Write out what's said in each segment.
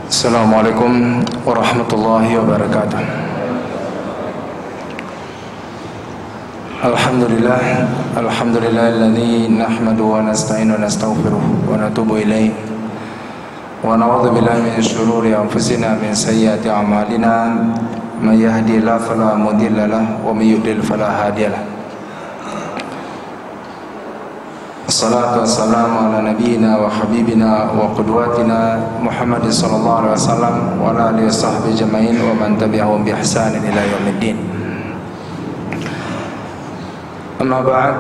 Assalamualaikum warahmatullahi wabarakatuh. Alhamdulillahilladzi nahmaduhu wa nasta'inu wa nastaghfiruh wa natubu ilaih wa na'udzu billahi min syururi anfusina min sayyiati a'malina may yahdihillahu fala mudilla lahu wa may yudlil fala hadiyalah. Assalatu wassalamu ala nabiyyina wa habibina wa qudwatina Muhammadin sallallahu alaihi wasallam wa ala alihi washabbihi ajma'in wa man tabi'ahum bi ihsanin ila yaumiddin. Amma ba'd.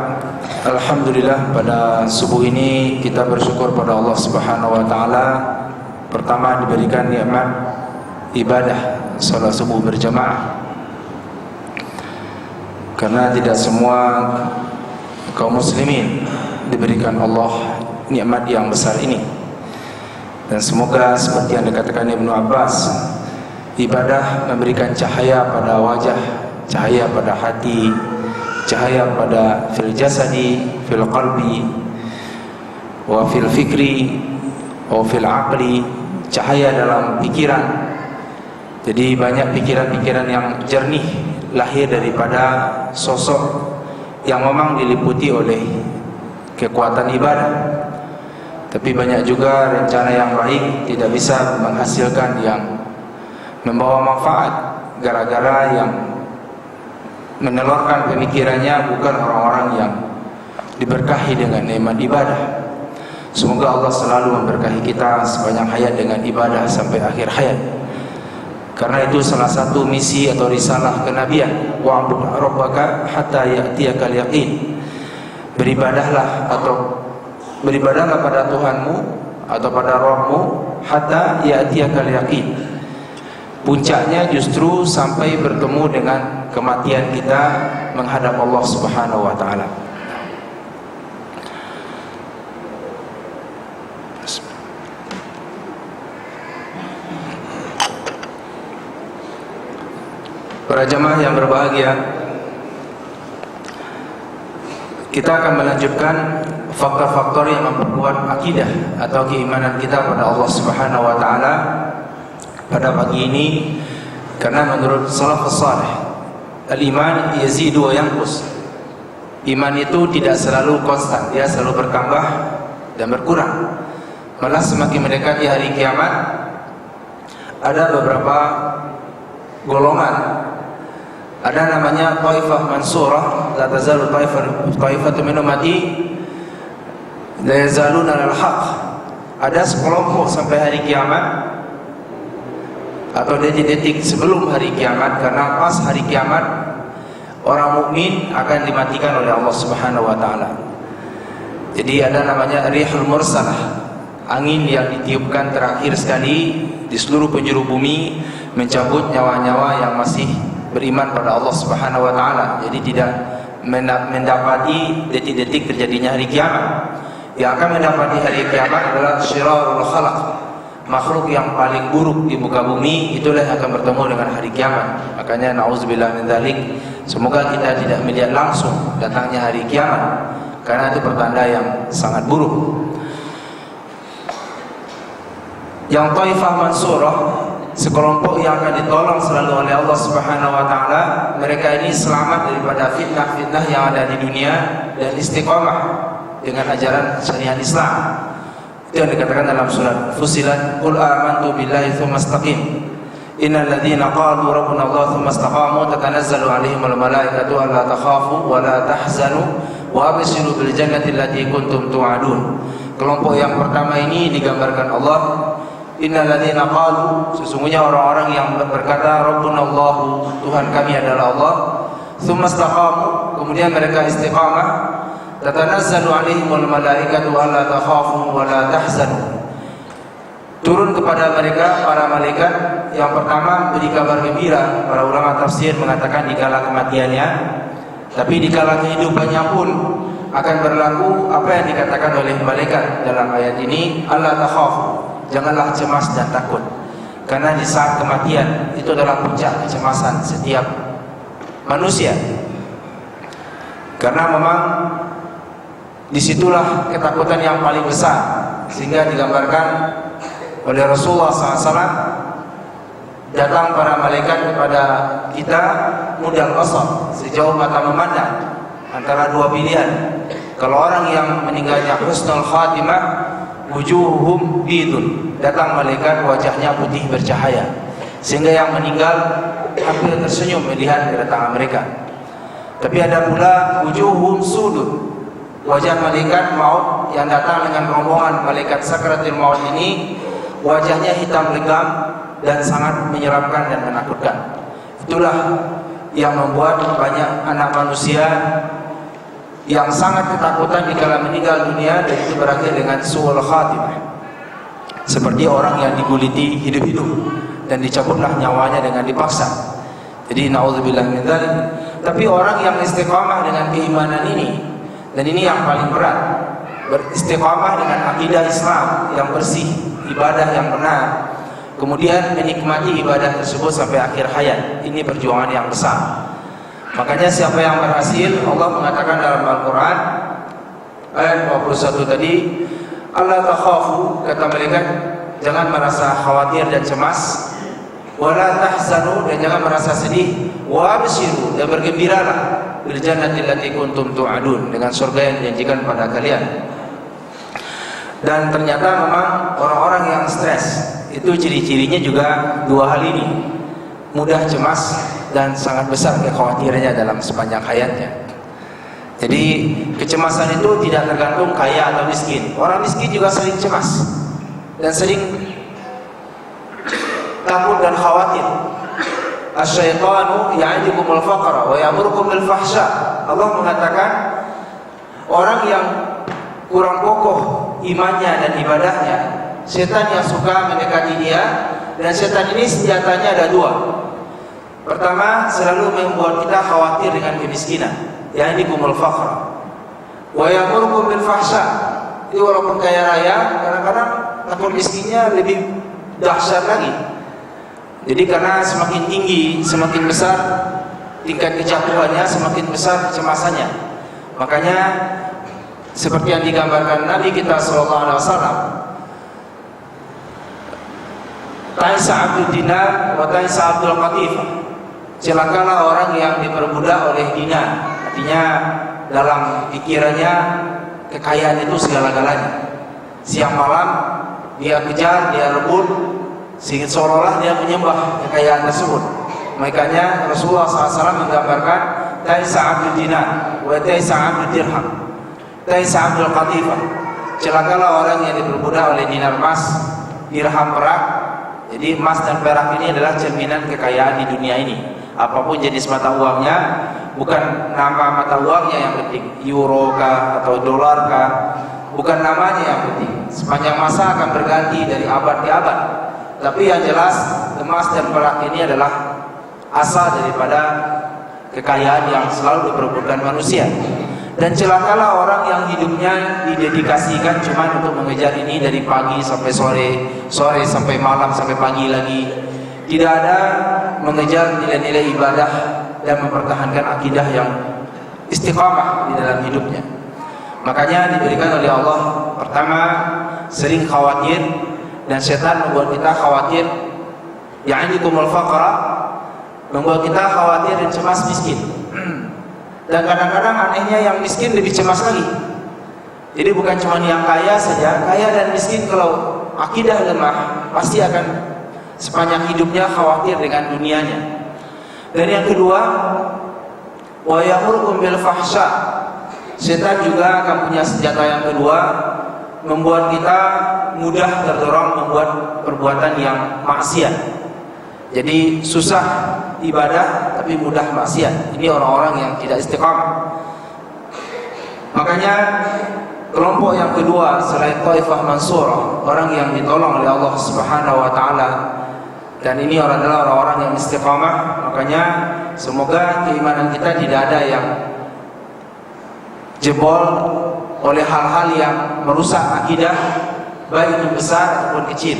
Alhamdulillah, pada subuh ini kita bersyukur pada Allah Subhanahu wa taala. Pertama, diberikan nikmat ibadah salat subuh berjamaah. Karena tidak semua kaum muslimin diberikan Allah nikmat yang besar ini. Dan semoga seperti yang dikatakan Ibnu Abbas, ibadah memberikan cahaya pada wajah, cahaya pada hati, cahaya pada fil jasadi, fil qalbi, wa fil fikri, wa fil aqli, cahaya dalam pikiran. Jadi banyak pikiran-pikiran yang jernih lahir daripada sosok yang memang diliputi oleh kekuatan ibadah. Tapi banyak juga rencana yang baik tidak bisa menghasilkan yang membawa manfaat, gara-gara yang menelurkan pemikirannya bukan orang-orang yang diberkahi dengan nikmat ibadah. Semoga Allah selalu memberkahi kita sepanjang hayat dengan ibadah sampai akhir hayat. Karena itu salah satu misi atau risalah kenabian, wa'bud rabbaka hatta ya'tiyakal yaqin. Beribadahlah pada Tuhanmu atau pada Rabbmu hatta ya'tiyakal yaqin. Puncaknya justru sampai bertemu dengan kematian kita menghadap Allah Subhanahu wa taala. Para jamaah yang berbahagia, kita akan melanjutkan faktor-faktor yang memperkuat akidah atau keimanan kita pada Allah Subhanahu wa taala pada pagi ini. Karena menurut salafus salih, al-iman yazidu wa yanqus. Iman itu tidak selalu konstan, dia selalu bertambah dan berkurang. Malah semakin mendekati hari kiamat, ada beberapa golongan. Ada namanya taifah mansurah, la tazalu taifatu min ummati la yazaluna alal haq. Ada sekelompok sampai hari kiamat atau detik-detik sebelum hari kiamat, karena pas hari kiamat orang mukmin akan dimatikan oleh Allah Subhanahu wa taala. Jadi ada namanya rihul mursalah, angin yang ditiupkan terakhir sekali di seluruh penjuru bumi, mencabut nyawa-nyawa yang masih beriman pada Allah Subhanahu wa taala. Jadi tidak mendapati detik-detik terjadinya hari kiamat. Yang akan mendapati hari kiamat adalah syirarul khalaq, makhluk yang paling buruk di muka bumi, itulah yang akan bertemu dengan hari kiamat. Makanya na'udzubillah min dzalik, semoga kita tidak melihat langsung datangnya hari kiamat, karena itu pertanda yang sangat buruk. Yang taifah mansurah, sekelompok yang akan ditolong selalu oleh Allah Subhanahu wa taala. Mereka ini selamat daripada fitnah-fitnah yang ada di dunia dan istiqamah dengan ajaran syariat Islam. Itu yang dikatakan dalam surat Fussilat, qul amantu billahi tsumma istaqim innal ladzina qalu rabbuna Allah tsumma istaqamu tatanazzalu alaihimul malaikatu alla takhafu wa la tahzanu wa abshiru bil jannati allati kuntum tu'adun. Kelompok yang pertama ini digambarkan Allah, innal ladzina qalu, sesungguhnya orang-orang yang berkata rabbuna Allah, Tuhan kami adalah Allah, tsumma istaqamu, kemudian mereka istiqamah, tatanazzalu alaihimul malaikatu alla takhafu wa la tahzanu. Turun kepada mereka para malaikat. Yang pertama beri kabar gembira. Para ulama tafsir mengatakan dikala kematiannya, tapi dikala kehidupannya pun akan berlaku apa yang dikatakan oleh malaikat dalam ayat ini, alla takhafu, janganlah cemas dan takut. Karena di saat kematian itu adalah puncak kecemasan setiap manusia. Karena memang disitulah ketakutan yang paling besar, sehingga digambarkan oleh Rasulullah SAW, datang para malaikat kepada kita mudal basar, sejauh mata memandang, antara dua pilihan. Kalau orang yang meninggalnya husnul khatimah, wujuhum bidun, datang malaikat wajahnya putih bercahaya, sehingga yang meninggal hampir tersenyum melihat kedatangan mereka. Tapi ada pula wujuhum sudun, wajah malaikat maut yang datang dengan rombongan malaikat sakratul maut ini, wajahnya hitam legam dan sangat menyeramkan dan menakutkan. Itulah yang membuat banyak anak manusia yang sangat ketakutan dikala meninggal dunia, dan itu berakhir dengan su'ul khatimah, seperti orang yang diguliti hidup-hidup dan dicabutlah nyawanya dengan dipaksa. Jadi naudzubillah min dzalik. Tapi orang yang istiqamah dengan keimanan ini, dan ini yang paling berat, beristiqamah dengan akidah Islam yang bersih, ibadah yang benar, kemudian menikmati ibadah tersebut sampai akhir hayat. Ini perjuangan yang besar. Makanya siapa yang berhasil, Allah mengatakan dalam Al-Quran ayat 21 tadi, Allah takhafu, kata malaikat, jangan merasa khawatir dan cemas, wala tahzanu, dan jangan merasa sedih, wa abshiru, dan bergembiralah bil jannati allati kuntum tu'adun, dengan surga yang dijanjikan pada kalian. Dan ternyata memang orang-orang yang stres itu ciri-cirinya juga dua hal ini, mudah cemas dan sangat besar kekhawatirannya dalam sepanjang hayatnya. Jadi kecemasan itu tidak tergantung kaya atau miskin. Orang miskin juga sering cemas dan sering takut dan khawatir. Asy-syaitanu ya'idukumul faqra wa ya'murukum bil fahsya. Allah mengatakan orang yang kurang kokoh imannya dan ibadahnya, setan yang suka mendekati dia, dan setan ini senjatanya ada dua. Pertama, selalu membuat kita khawatir dengan kemiskinan, ya'idukumul faqra wa ya'murukum bil fahsya. Jadi walaupun kaya raya, kadang-kadang takut miskinnya lebih dahsyat lagi. Jadi karena semakin tinggi, semakin besar tingkat kejatuhannya, semakin besar kecemasannya. Makanya seperti yang digambarkan Nabi kita sallallahu alaihi wasallam, Taisa Abdul Dinar wa Taisa Abdul Qatifah. Celakalah orang yang diperbudak oleh dinar. Artinya dalam pikirannya kekayaan itu segala-galanya. Siang malam dia kejar, dia rebut, sehingga seolah-olah dia menyembah kekayaan tersebut. Makanya Rasulullah SAW menggambarkan Taisa Abdul Dinar wa Taisa Abdul Dirham, Taisa Abdul Qatifah. Celakalah orang yang diperbudak oleh dinar emas, dirham perak. Jadi emas dan perak ini adalah cerminan kekayaan di dunia ini. Apapun jenis mata uangnya, bukan nama mata uangnya yang penting, euro kah atau dolar kah, bukan namanya yang penting. Sepanjang masa akan berganti dari abad ke abad. Tapi yang jelas emas dan perak ini adalah asal daripada kekayaan yang selalu diperebutkan manusia. Dan celakalah orang yang hidupnya didedikasikan cuma untuk mengejar ini dari pagi sampai sore, sore sampai malam sampai pagi lagi. Tidak ada mengejar nilai-nilai ibadah dan mempertahankan akidah yang istiqamah di dalam hidupnya. Makanya diberikan oleh Allah, pertama, sering khawatir, dan setan membuat kita khawatir, ya'idukumul faqra, membuat kita khawatir dan cemas miskin. Dan kadang-kadang anehnya yang miskin lebih cemas lagi. Jadi bukan cuma yang kaya saja, kaya dan miskin kalau akidah lemah pasti akan sepanjang hidupnya khawatir dengan dunianya. Dan yang kedua, wa ya'murukum bil fahsya. Setan juga akan punya senjata yang kedua, membuat kita mudah terdorong membuat perbuatan yang maksiat. Jadi susah ibadah tapi mudah maksiat. Ini orang-orang yang tidak istiqamah. Makanya kelompok yang kedua selain Taifah Mansurah, orang yang ditolong oleh Allah Subhanahu wa taala, dan ini adalah orang-orang yang istiqamah. Makanya semoga keimanan kita tidak ada yang jebol oleh hal-hal yang merusak akidah, baik itu besar ataupun kecil.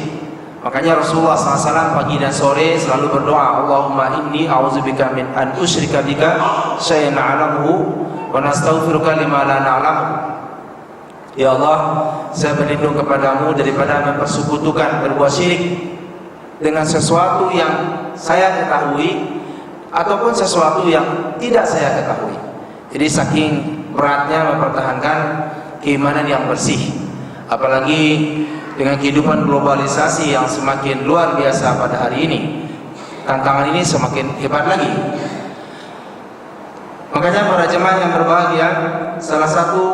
Makanya Rasulullah SAW pagi dan sore selalu berdoa, Allahumma inni a'udzubika min an usyrika bika syai'an a'lamuhu wa nastaghfiruka lima la na'lamu. Ya Allah, saya berlindung kepadamu daripada mempersekutukan, berbuat syirik dengan sesuatu yang saya ketahui ataupun sesuatu yang tidak saya ketahui. Jadi saking beratnya mempertahankan keimanan yang bersih, apalagi dengan kehidupan globalisasi yang semakin luar biasa pada hari ini, tantangan ini semakin hebat lagi. Makanya para jemaah yang berbahagia, salah satu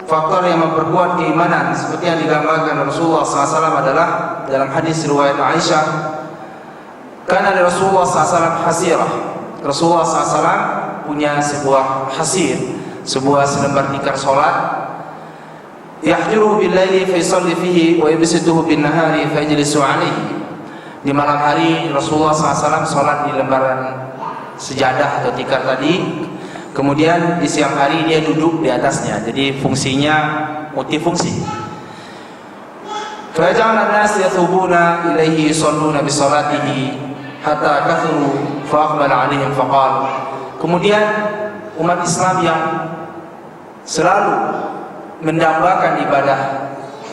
faktor yang memperkuat keimanan seperti yang digambarkan Rasulullah SAW adalah dalam hadis riwayat Aisyah, karena Rasulullah SAW hasirah. Rasulullah SAW punya sebuah hasir, sebuah selembar tikar solat. Yahjuruhu bil-laili fa yusalli fihi wa yabsituhu bin-nahari fa yajlisu alaihi. Di malam hari Rasulullah SAW solat di lembaran sejadah atau tikar tadi, kemudian di siang hari dia duduk di atasnya. Jadi fungsinya multifungsi. Fa ja'ala an-nas yathubuna ilaihi yusalluna bi salatihi hatta kathuru fa aqbala 'alaihim faqala. Kemudian umat Islam yang selalu mendambakan ibadah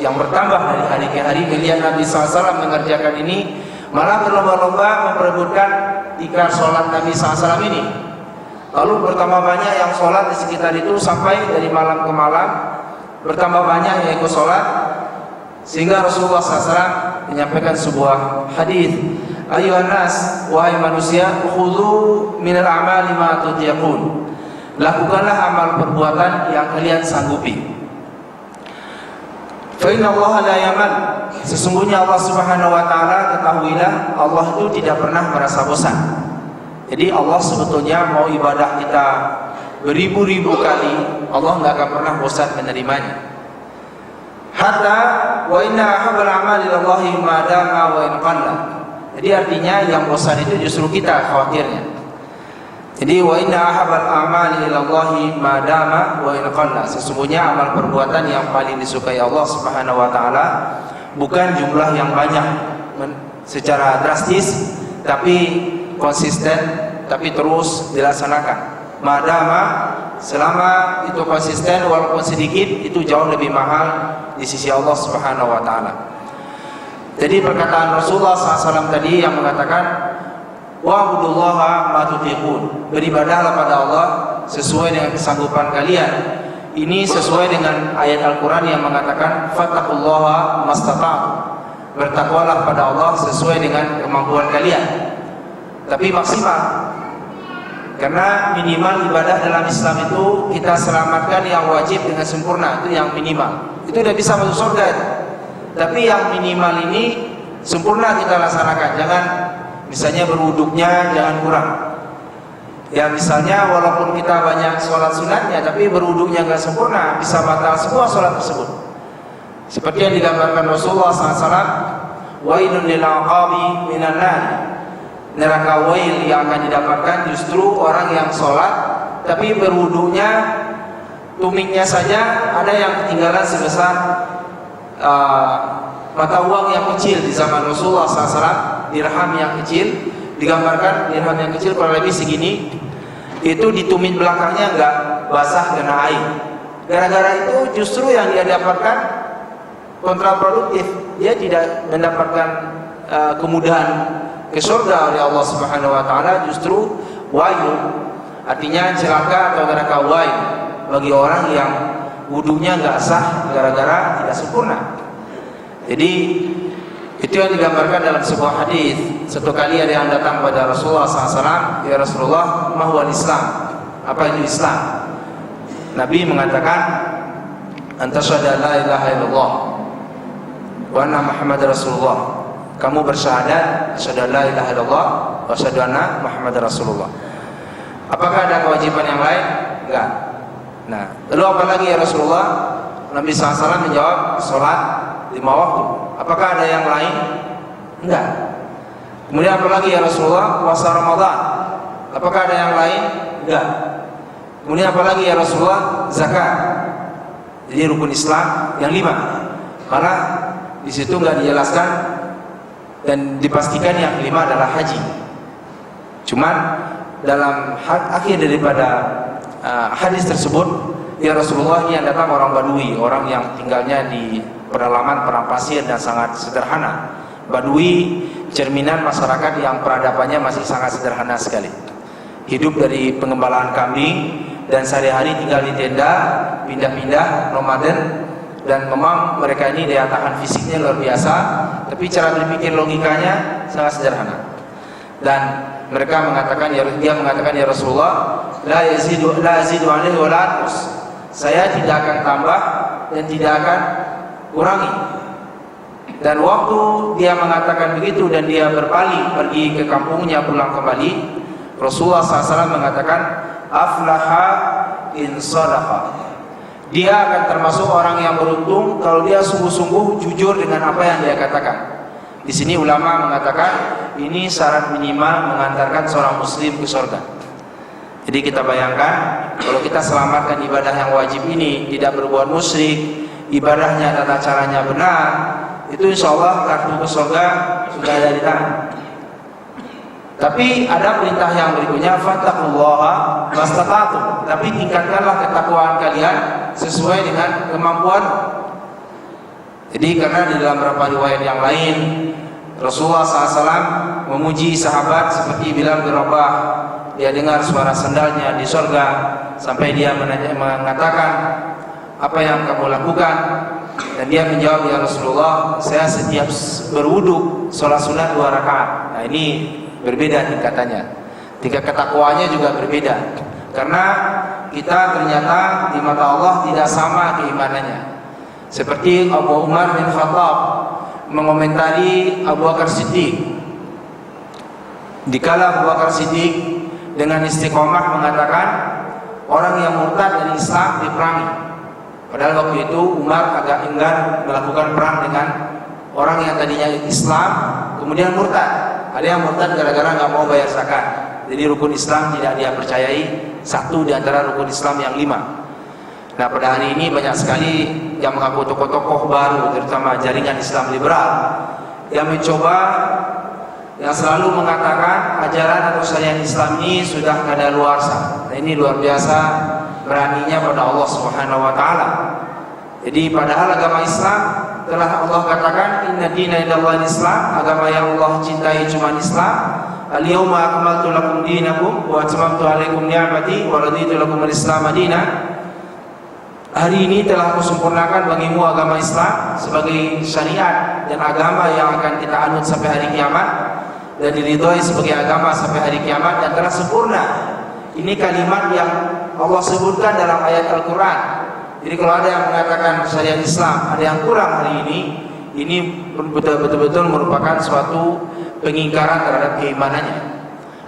yang bertambah dari hari ke hari, melihat Nabi SAW mengerjakan ini, malah berlomba-lomba memperebutkan tikar sholat Nabi SAW ini. Lalu bertambah banyak yang sholat di sekitar itu, sampai dari malam ke malam bertambah banyak yang ikut sholat, sehingga Rasulullah SAW menyampaikan sebuah hadis, ayuhan nas, wahai manusia, khudhu minal a'mali ma tutiqun. Lakukanlah amal perbuatan yang kalian sanggupi. Fa inna Allah la yamal. Sesungguhnya Allah Subhanahu wa taala, ketahuilah, Allah itu tidak pernah merasa bosan. Jadi Allah sebetulnya mau ibadah kita beribu-ribu kali, Allah enggak akan pernah bosan menerimanya. Hatta wa inna ahabbal a'mali lillahi ma dama wa in qalla. Jadi artinya yang bosan itu justru kita khawatirnya. Jadi wa inna ahabbal a'mali ilallahi ma dama wa in qalla. Sesungguhnya amal perbuatan yang paling disukai Allah Subhanahu wa taala bukan jumlah yang banyak secara drastis, tapi konsisten, tapi terus dilaksanakan. Madama, selama itu konsisten walaupun sedikit, itu jauh lebih mahal di sisi Allah Subhanahu wa taala. Jadi perkataan Rasulullah SAW tadi yang mengatakan wa'budullaha ma tutiqun, beribadahlah pada Allah sesuai dengan kesanggupan kalian. Ini sesuai dengan ayat Al-Quran yang mengatakan fattaqullaha mastata'tum, bertakwalah pada Allah sesuai dengan kemampuan kalian, tapi maksimal. Karena minimal ibadah dalam Islam itu kita selamatkan yang wajib dengan sempurna, itu yang minimal. Itu udah bisa masuk surga. Tapi yang minimal ini sempurna kita laksanakan. Jangan misalnya berwuduknya jangan kurang. Ya misalnya walaupun kita banyak sholat sunatnya, tapi berwuduknya nggak sempurna, bisa batal semua sholat tersebut. Seperti yang digambarkan Rasulullah SAW, wailun lil aqabi minan nar. Neraka wail yang akan didapatkan justru orang yang sholat tapi berwudunya tumitnya saja ada yang ketinggalan sebesar mata uang yang kecil di zaman Rasulullah SAW, dirham yang kecil, digambarkan dirham yang kecil kurang lebih segini, itu di tumit belakangnya enggak basah kena air. Gara-gara itu justru yang dia dapatkan kontraproduktif, dia tidak mendapatkan kemudahan ke surga oleh Allah Subhanahu wa taala, justru wail, artinya celaka atau neraka wail bagi orang yang wudunya enggak sah gara-gara tidak sempurna. Jadi itu yang digambarkan dalam sebuah hadis. Satu kali ada yang datang pada Rasulullah SAW, ya Rasulullah, ma huwal Islam? Apa itu Islam? Nabi mengatakan, antasyhadu la ilaha illallah wa anna Muhammadar Rasulullah. Kamu bersyahadat asyhadu la ilaha illallah wa asyhadu anna Muhammadar Rasulullah. Apakah ada kewajiban yang lain? Enggak. Nah, lalu apa lagi ya Rasulullah? Nabi SAW menjawab, sholat 5 waktu. Apakah ada yang lain? Enggak. Kemudian apa lagi ya Rasulullah? Puasa Ramadan. Apakah ada yang lain? Enggak. Kemudian apa lagi ya Rasulullah? Zakat. Jadi rukun Islam yang 5. Karena di situ enggak dijelaskan dan dipastikan yang 5 adalah haji. Cuman dalam akhir daripada hadis tersebut "Ya Rasulullah, ini yang datang orang Badui, orang yang tinggalnya di pedalaman padang pasir dan sangat sederhana." Badui cerminan masyarakat yang peradabannya masih sangat sederhana sekali. Hidup dari pengembalaan kambing dan sehari-hari tinggal di tenda, pindah-pindah, nomaden. Dan memang mereka ini daya tahan fisiknya luar biasa, tapi cara berpikir logikanya sangat sederhana. Dan mereka mengatakan, dia mengatakan, "Ya Rasulullah, la yazidu alaihi wa la anqus." Saya tidak akan tambah dan tidak akan kurangi. Dan waktu dia mengatakan begitu dan dia berpaling pergi ke kampungnya pulang kembali, Rasulullah SAW mengatakan, "Aflaha in sadaqa." Dia akan termasuk orang yang beruntung kalau dia sungguh-sungguh jujur dengan apa yang dia katakan. Di sini ulama mengatakan ini syarat minimal mengantarkan seorang muslim ke surga. Jadi kita bayangkan kalau kita selamatkan ibadah yang wajib ini, tidak berbuat musyrik, ibadahnya tata caranya benar, itu insya Allah kartu ke surga sudah ada di tangan. Tapi ada perintah yang berikutnya, "Fattaqullaha mastata'tum." Tapi tingkatkanlah ketakwaan kalian sesuai dengan kemampuan. Jadi karena di dalam beberapa riwayat yang lain Rasulullah SAW memuji sahabat seperti Bilal bin Rabah. Dia dengar suara sandalnya di surga sampai dia mengatakan, "Apa yang kamu lakukan?" Dan dia menjawab, "Ya Rasulullah, saya setiap berwudu sholat sunat 2 rakaat." Nah ini berbeda tingkatannya. Tingkat ketakwaannya juga berbeda. Karena kita ternyata di mata Allah tidak sama keimanannya. Seperti Abu Umar bin Khattab mengomentari Abu Bakar Siddiq. Dikala Abu Bakar Siddiq dengan istiqomah mengatakan orang yang murtad dari Islam diperangi. Padahal waktu itu Umar agak enggan melakukan perang dengan orang yang tadinya Islam kemudian murtad. Ada yang murtad gara-gara nggak mau bayar zakat. Jadi rukun Islam tidak dia percayai, satu di antara rukun Islam yang 5. Nah pada hari ini banyak sekali yang mengaku tokoh-tokoh baru, terutama jaringan Islam liberal, yang mencoba, yang selalu mengatakan ajaran atau syariat Islam ini sudah kadaluarsa. Nah ini luar biasa beraninya pada Allah Subhanahu Wa Taala. Jadi padahal agama Islam telah Allah katakan, "Inna dina indallahi Islam." Agama yang Allah cintai cuma Islam. "Al-yawma akmaltu lakum dinakum wa atmamtu alaikum ni'mati wa raditu lakum al-Islam dinan." Hari ini telah aku sempurnakan bagimu agama Islam sebagai syariat dan agama yang akan kita anut sampai hari kiamat, dan diridhoi sebagai agama sampai hari kiamat, dan telah sempurna. Ini kalimat yang Allah sebutkan dalam ayat Al-Quran. Jadi kalau ada yang mengatakan syariat Islam ada yang kurang hari ini betul-betul merupakan suatu pengingkaran terhadap keimanannya.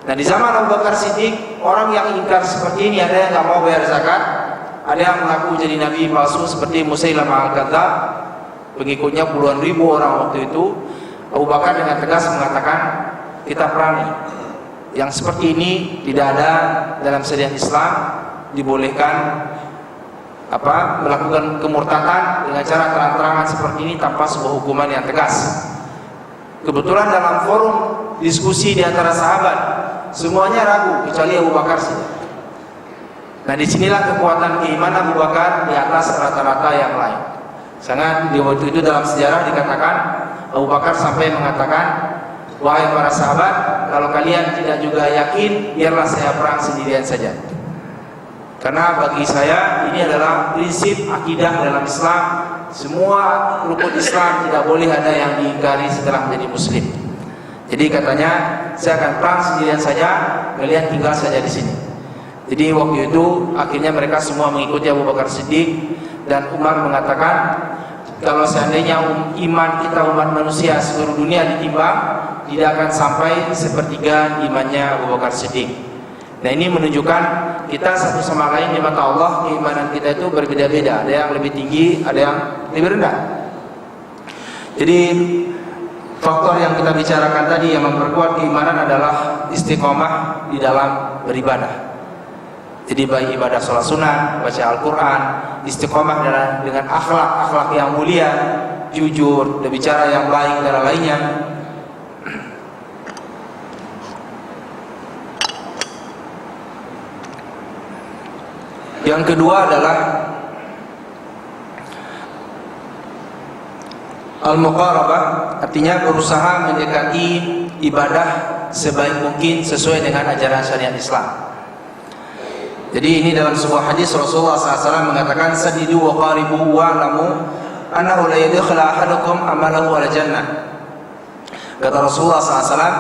Nah di zaman Abu Bakar Siddiq, orang yang ingkar seperti ini, ada yang nggak mau bayar zakat, ada yang mengaku jadi nabi palsu seperti Musailamah al-Kadzdzab, pengikutnya puluhan ribu orang waktu itu. Abu Bakar dengan tegas mengatakan, "Kita perangi." Yang seperti ini tidak ada dalam syariat Islam, dibolehkan melakukan kemurtadan dengan cara terang-terangan seperti ini tanpa sebuah hukuman yang tegas. Kebetulan dalam forum diskusi di antara sahabat semuanya ragu kecuali Abu Bakar saja. Nah disinilah kekuatan keimanan Abu Bakar di atas rata-rata yang lain. Sangat di waktu itu dalam sejarah dikatakan Abu Bakar sampai mengatakan, "Wahai para sahabat, kalau kalian tidak juga yakin, biarlah saya perang sendirian saja. Karena bagi saya ini adalah prinsip akidah dalam Islam. Semua rukun Islam tidak boleh ada yang diingkari setelah menjadi muslim." Jadi katanya, "Saya akan perang sendirian saja, kalian tinggal saja di sini." Jadi waktu itu akhirnya mereka semua mengikuti Abu Bakar Siddiq, dan Umar mengatakan, "Kalau seandainya iman kita umat manusia seluruh dunia ditimbang, tidak akan sampai sepertiga imannya Abu Bakar Siddiq." Nah ini menunjukkan kita satu sama lain di mata Allah, keimanan kita itu berbeda-beda. Ada yang lebih tinggi, ada yang lebih rendah. Jadi faktor yang kita bicarakan tadi yang memperkuat keimanan adalah istiqomah di dalam beribadah. Jadi baik ibadah sholat sunat, baca Al-Quran, istiqomah dengan akhlak yang mulia, jujur, berbicara yang baik dan lainnya. Yang kedua adalah al-muqarabah, artinya berusaha mendekati ibadah sebaik mungkin sesuai dengan ajaran syariat Islam. Jadi ini dalam sebuah hadis Rasulullah SAW mengatakan, sadidu wa qaribu wa alamu annahu la yadkhulu ahadukum amalahu ala jannah. Kata Rasulullah SAW,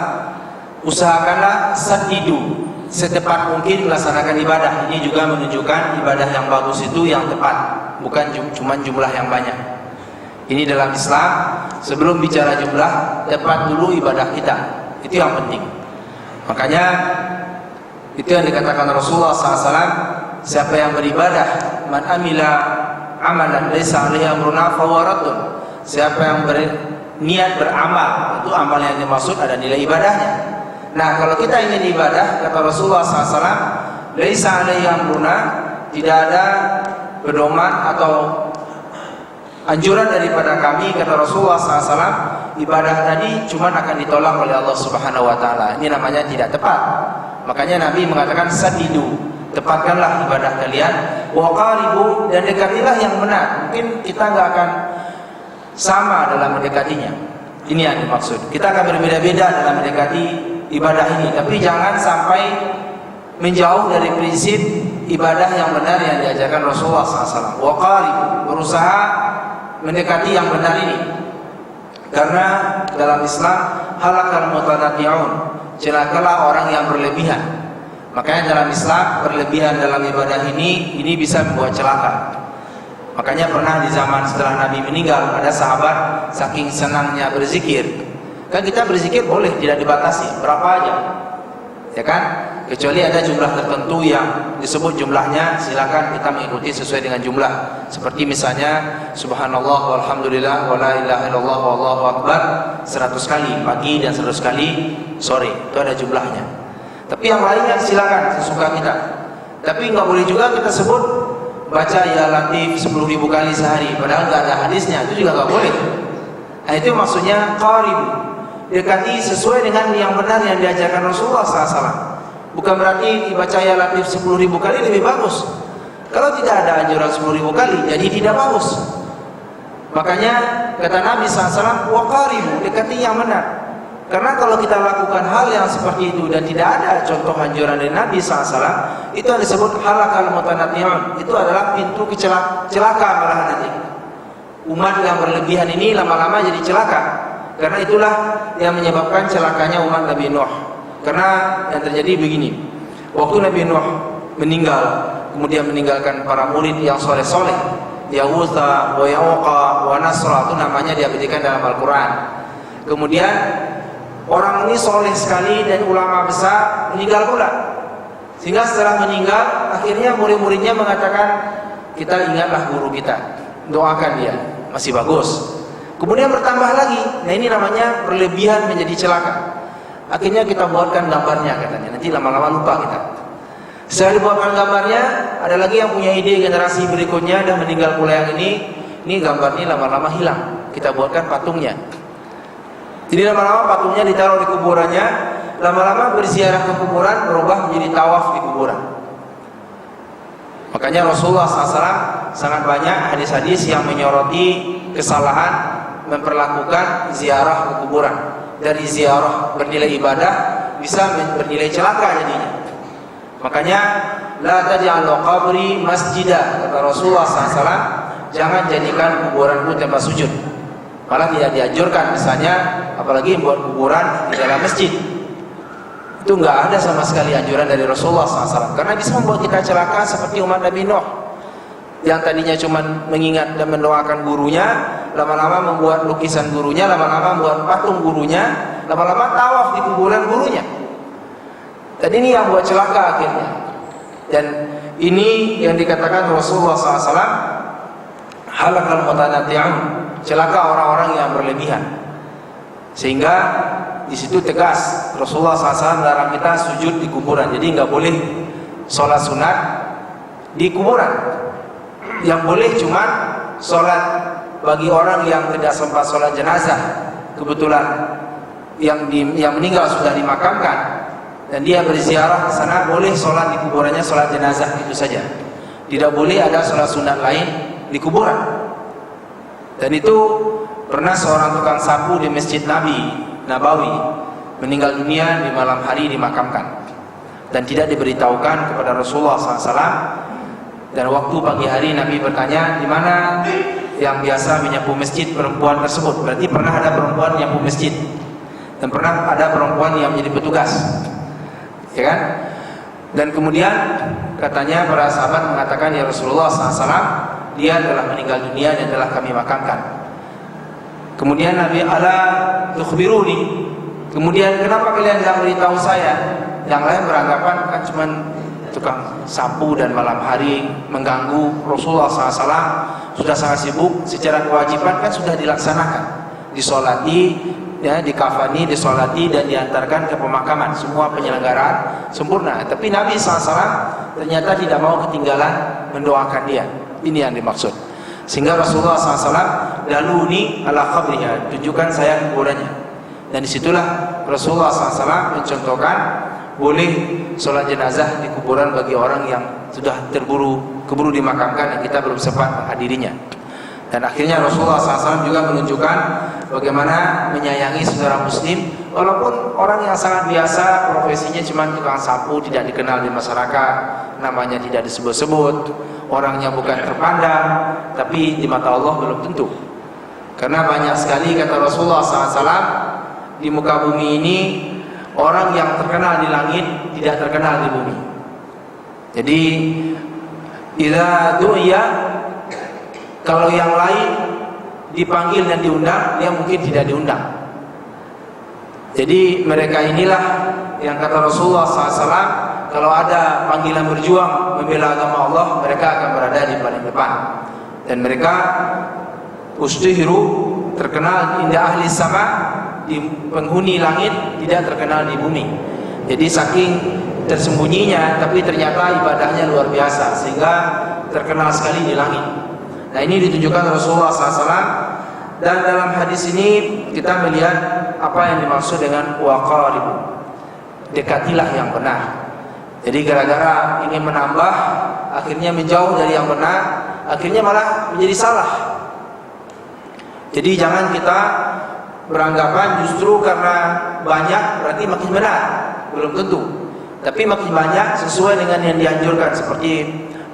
usahakanlah sadidu, setepat mungkin melaksanakan ibadah. Ini juga menunjukkan ibadah yang bagus itu yang tepat, bukan cuma jumlah yang banyak. Ini dalam Islam, sebelum bicara jumlah, tepat dulu ibadah kita. Itu yang penting. Makanya itu yang dikatakan Rasulullah SAW, siapa yang beribadah, man amila amalan laysa alaihi amruna fahuwa raddun. Siapa yang berniat beramal, itu amal yang dimaksud ada nilai ibadahnya. Nah, kalau kita ingin ibadah, kata Rasulullah SAW, laysa alaihi amruna, tidak ada pedoman atau anjuran daripada kami, kata Rasulullah SAW, ibadah tadi cuma akan ditolak oleh Allah Subhanahu wa taala. Ini namanya tidak tepat. Makanya Nabi mengatakan sadidu, tepatkanlah ibadah kalian, wa qaribu, dan dekatilah yang benar. Mungkin kita enggak akan sama dalam mendekatinya. Ini yang dimaksud. Kita akan berbeda-beda dalam mendekati ibadah ini, tapi jangan sampai menjauh dari prinsip ibadah yang benar yang diajarkan Rasulullah SAW. Wa qaribu, berusaha mendekati yang benar ini. Karena dalam Islam halakal mutanatti'un, celakalah orang yang berlebihan. Makanya dalam Islam berlebihan dalam ibadah ini bisa membuat celaka. Makanya pernah di zaman setelah Nabi meninggal, ada sahabat saking senangnya berzikir. Kan kita berzikir boleh, tidak dibatasi, berapa aja, ya kan? Kecuali ada jumlah tertentu yang disebut jumlahnya, silakan kita mengikuti sesuai dengan jumlah. Seperti misalnya subhanallah walhamdulillah wala ilaha illallah wallahu akbar 100 kali pagi dan 100 kali sore. Itu ada jumlahnya. Tapi yang lainnya silakan sesuka kita. Tapi nggak boleh juga kita sebut baca ya latif 10.000 kali sehari, padahal nggak ada hadisnya. Itu juga nggak boleh. Nah, itu maksudnya qarib, dekati sesuai dengan yang benar yang diajarkan Rasulullah SAW. Bukan berarti dibaca ya latif 10.000 kali lebih bagus. Kalau tidak ada anjuran 10.000 kali, jadi tidak bagus. Makanya kata Nabi SAW, waqaribu, dekati yang benar. Karena kalau kita lakukan hal yang seperti itu dan tidak ada contoh anjuran dari Nabi SAW, itu yang disebut halakal mutanatti'un. Itu adalah pintu celaka malah nanti. Umat yang berlebihan ini lama-lama jadi celaka. Karena itulah yang menyebabkan celakanya umat Nabi Nuh. Karena yang terjadi begini, waktu Nabi Nuh meninggal, kemudian meninggalkan para murid yang soleh-soleh, Yahutha, wa Yauqa, wa Nasra, itu namanya diabadikan dalam Al-Quran. Kemudian orang ini soleh sekali dan ulama besar meninggal pula. Sehingga setelah meninggal, akhirnya murid-muridnya mengatakan, kita ingatlah guru kita, doakan dia, masih bagus. Kemudian bertambah lagi, nah ini namanya berlebihan menjadi celaka. Akhirnya kita buatkan gambarnya katanya, nanti lama-lama lupa kita. Setelah dibuatkan gambarnya, ada lagi yang punya ide generasi berikutnya dan meninggal pula yang ini gambar ini lama-lama hilang. Kita buatkan patungnya. Jadi lama-lama patungnya ditaruh di kuburannya, lama-lama berziarah ke kuburan berubah menjadi tawaf di kuburan. Makanya Rasulullah SAW sangat banyak hadis-hadis yang menyoroti kesalahan memperlakukan ziarah ke kuburan. Dari ziarah bernilai ibadah bisa bernilai celaka jadinya. Makanya la taj'alu qabri masjidah, kata Rasulullah SAW, jangan jadikan kuburanku tempat sujud. Malah tidak dianjurkan, misalnya apalagi buat kuburan di dalam masjid. Itu enggak ada sama sekali anjuran dari Rasulullah SAW. Karena bisa membuat kita celaka seperti umat Nabi Nuh, yang tadinya cuma mengingat dan mendoakan gurunya, lama-lama membuat lukisan gurunya, lama-lama membuat patung gurunya, lama-lama tawaf di kuburan gurunya. Dan ini yang buat celaka akhirnya. Dan ini yang dikatakan Rasulullah SAW, halakal mutanatti'un, celaka orang-orang yang berlebihan. Sehingga di situ tegas Rasulullah SAW melarang kita sujud di kuburan. Jadi nggak boleh sholat sunat di kuburan. Yang boleh cuma sholat bagi orang yang tidak sempat sholat jenazah, kebetulan yang meninggal sudah dimakamkan dan dia berziarah ke sana, boleh sholat di kuburannya, sholat jenazah, itu saja. Tidak boleh ada sholat sunat lain di kuburan. Dan itu pernah seorang tukang sapu di Masjid Nabawi meninggal dunia di malam hari dimakamkan dan tidak diberitahukan kepada Rasulullah SAW. Dan waktu pagi hari Nabi bertanya, di mana yang biasa menyapu masjid perempuan tersebut? Berarti pernah ada perempuan menyapu masjid dan pernah ada perempuan yang menjadi petugas, ya kan? Dan kemudian katanya para sahabat mengatakan, ya Rasulullah SAW, dia telah meninggal dunia dan telah kami makamkan. Kemudian Nabi, ala tukhbiruni, kemudian kenapa kalian tidak beritahu saya? Yang lain beranggapan kan cuma tukang sapu dan malam hari mengganggu. Rasulullah SAW sudah sangat sibuk, secara kewajiban kan sudah dilaksanakan, disolati, ya, dikafani, disolati dan diantarkan ke pemakaman, semua penyelenggaraan sempurna. Tapi Nabi SAW ternyata tidak mau ketinggalan mendoakan dia. Ini yang dimaksud. Sehingga Rasulullah SAW, daluni ala qabriha, tunjukkan saya kuburannya. Dan disitulah Rasulullah SAW mencontohkan boleh sholat jenazah di kuburan bagi orang yang sudah keburu dimakamkan dan kita belum sempat menghadirinya. Dan akhirnya Rasulullah SAW juga menunjukkan bagaimana menyayangi saudara muslim, walaupun orang yang sangat biasa, profesinya cuma tukang sapu, tidak dikenal di masyarakat, namanya tidak disebut-sebut, orangnya bukan terpandang, tapi di mata Allah belum tentu. Karena banyak sekali, kata Rasulullah SAW, di muka bumi ini orang yang terkenal di langit tidak terkenal di bumi. Jadi idza du'iya, kalau yang lain dipanggil dan diundang, dia mungkin tidak diundang. Jadi mereka inilah yang kata Rasulullah SAW, kalau ada panggilan berjuang membela agama Allah, mereka akan berada di paling depan. Dan mereka ustuhiru, terkenal indah ahli sama, di penghuni langit, tidak terkenal di bumi. Jadi saking tersembunyinya, tapi ternyata ibadahnya luar biasa, sehingga terkenal sekali di langit. Nah, ini ditunjukkan Rasulullah SAW. Dan dalam hadis ini kita melihat apa yang dimaksud dengan waqaribu, dekatilah yang benar. Jadi gara-gara ingin menambah, akhirnya menjauh dari yang benar, akhirnya malah menjadi salah. Jadi jangan kita beranggapan justru karena banyak berarti makin benar, belum tentu. Tapi makin banyak sesuai dengan yang dianjurkan, seperti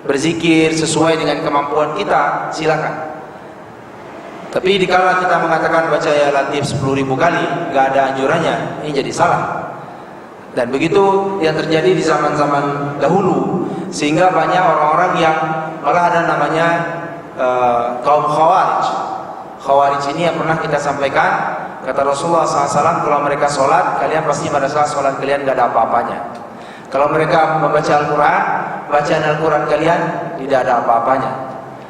berzikir sesuai dengan kemampuan kita, silakan. Tapi dikala kita mengatakan baca ya Latif 10.000 kali, nggak ada anjurannya, ini jadi salah. Dan begitu yang terjadi di zaman-zaman dahulu, sehingga banyak orang-orang yang malah ada namanya kaum khawarij. Khawarij ini yang pernah kita sampaikan, kata Rasulullah SAW, kalau mereka sholat, kalian pasti pada saat sholat kalian nggak ada apa-apanya. Kalau mereka membaca Al-Quran, bacaan Al-Quran kalian tidak ada apa-apanya.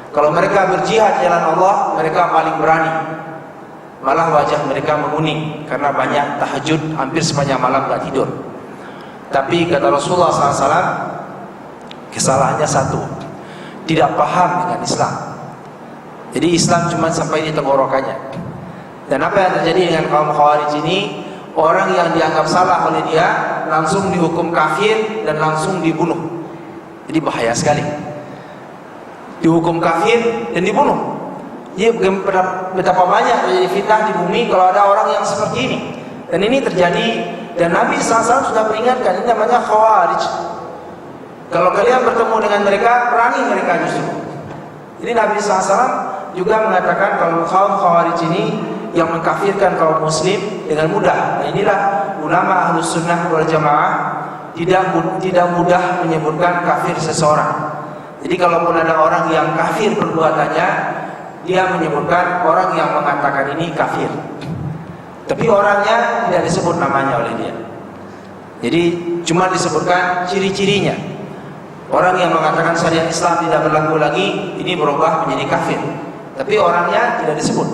Kalau mereka berjihad jalan Allah, mereka paling berani. Malah wajah mereka menguning karena banyak tahajud, hampir sepanjang malam gak tidur. Tapi kata Rasulullah SAW, kesalahannya satu, tidak paham dengan Islam. Jadi Islam cuma sampai di tenggorokannya. Dan apa yang terjadi dengan kaum Khawarij ini, orang yang dianggap salah oleh dia langsung dihukum kafir dan langsung dibunuh. Jadi bahaya sekali, dihukum kafir dan dibunuh. Jadi betapa banyak terjadi fitnah di bumi kalau ada orang yang seperti ini. Dan ini terjadi, dan Nabi SAW sudah peringatkan, ini namanya Khawarij. Kalau kalian bertemu dengan mereka, perangi mereka justru. Jadi Nabi SAW juga mengatakan kalau kaum Khawarij ini yang mengkafirkan kaum muslim dengan mudah. Nah, inilah ulama Ahlus Sunnah wal Jamaah tidak mudah menyebutkan kafir seseorang. Jadi kalaupun ada orang yang kafir perbuatannya, dia menyebutkan orang yang mengatakan ini kafir, tapi orangnya tidak disebut namanya oleh dia. Jadi cuma disebutkan ciri-cirinya. Orang yang mengatakan syariat Islam tidak berlaku lagi, ini berubah menjadi kafir, tapi orangnya tidak disebut.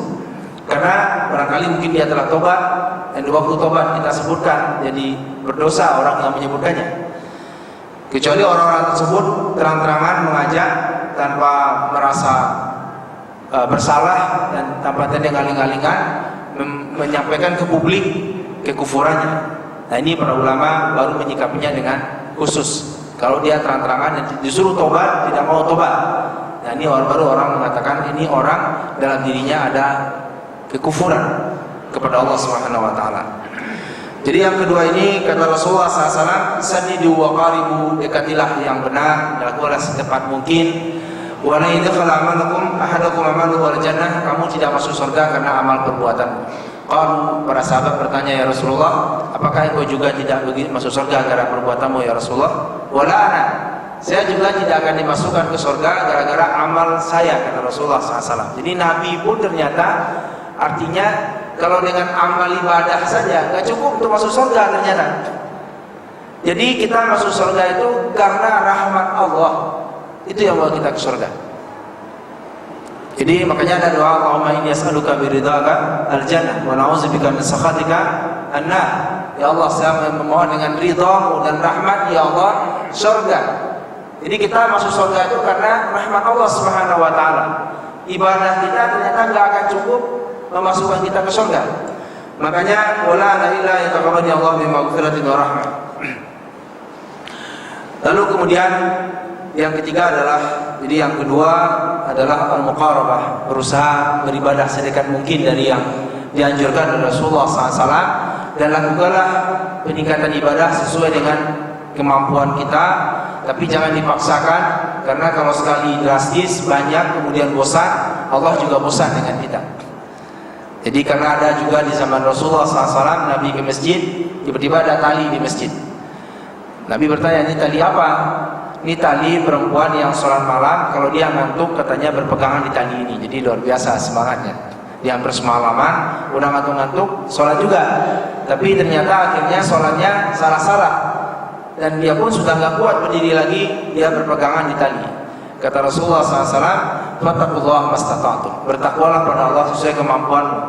Karena barangkali mungkin dia telah tobat, dan di waktu tobat kita sebutkan, jadi berdosa orang yang menyebutkannya. Kecuali orang-orang tersebut terang-terangan mengajak tanpa merasa bersalah dan tanpa tendang-aling-alingan menyampaikan ke publik kekufurannya. Nah, ini para ulama baru menyikapinya dengan khusus. Kalau dia terang-terangan dan disuruh tobat tidak mau tobat, nah ini baru orang mengatakan ini orang dalam dirinya ada kekufuran kepada Allah Subhanahu wa taala. Jadi yang kedua ini kata Rasulullah SAW, sadidu wa qaribu, dekatilah yang benar, lakukanlah secepat mungkin. Wa la yadkhula amalukum ahadakum amaluhu wal jannah, kamu tidak masuk surga karena amal perbuatan. Qalu, para sahabat bertanya, ya Rasulullah, apakah engkau juga tidak masuk surga gara perbuatanmu ya Rasulullah? Wala ana, saya juga tidak akan dimasukkan ke surga gara-gara amal saya, kata Rasulullah SAW. Jadi Nabi pun ternyata artinya kalau dengan amal ibadah saja nggak cukup untuk masuk surga ternyata. Jadi kita masuk surga itu karena rahmat Allah, itu yang bawa kita ke surga. Jadi makanya ada doa, Allahumma inni as'aluka biridhaka al-jannah wa na'udzubika min sakhatika an-nar. Ya Allah, saya memohon dengan ridhamu dan rahmat ya Allah surga. Jadi kita masuk surga itu karena rahmat Allah Subhanahu wa taala. Ibadah kita ternyata nggak akan cukup memasukkan kita ke surga. Makanya wala la ilaha illa Allah bi maghfiratin wa rahmah. Lalu kemudian yang ketiga adalah, jadi yang kedua adalah al-muqarabah, berusaha beribadah sedekat mungkin dari yang dianjurkan oleh Rasulullah SAW, dan lakukanlah peningkatan ibadah sesuai dengan kemampuan kita, tapi jangan dipaksakan, karena kalau sekali drastis banyak kemudian bosan, Allah juga bosan dengan kita. Jadi karena ada juga di zaman Rasulullah SAW, Nabi ke masjid, tiba-tiba ada tali di masjid. Nabi bertanya, ini tali apa? Ini tali perempuan yang sholat malam, kalau dia ngantuk katanya berpegangan di tali ini. Jadi luar biasa semangatnya. Dia hampir semalaman, udah ngantuk-ngantuk, sholat juga. Tapi ternyata akhirnya sholatnya salah-salah, dan dia pun sudah nggak kuat berdiri lagi, dia berpegangan di tali. Kata Rasulullah SAW, fattaqullaha mastata'tum, bertakwalah pada Allah sesuai kemampuanmu.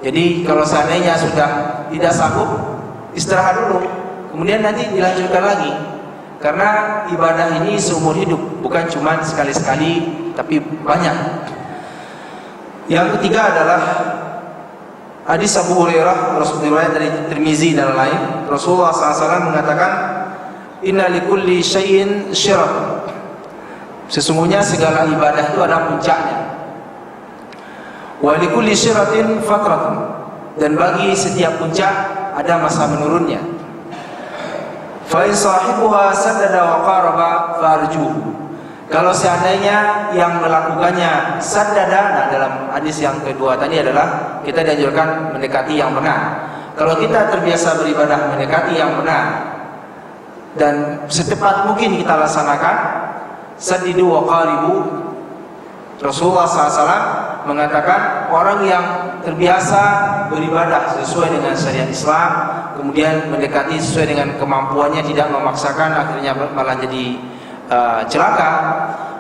Jadi kalau seandainya sudah tidak sanggup, istirahat dulu, kemudian nanti dilanjutkan lagi. Karena ibadah ini seumur hidup, bukan cuma sekali-sekali, tapi banyak. Yang ketiga adalah hadis Abu Hurairah, Rasulullah dari Tirmizi dan lain, Rasulullah SAW mengatakan, inna likulli syai'in syirat, sesungguhnya segala ibadah itu ada puncaknya. Wa likulli syiratin fatratun, dan bagi setiap puncak ada masa menurunnya. Fa in sahibuha saddada wa qaraba farjuhu, kalau seandainya yang melakukannya saddada, nah dalam hadis yang kedua tadi adalah kita dianjurkan mendekati yang benar. Kalau kita terbiasa beribadah mendekati yang benar dan secepat mungkin kita laksanakan, saddidu wa qaribu, Rasulullah SAW mengatakan orang yang terbiasa beribadah sesuai dengan syariat Islam, kemudian mendekati sesuai dengan kemampuannya, tidak memaksakan, akhirnya malah jadi celaka.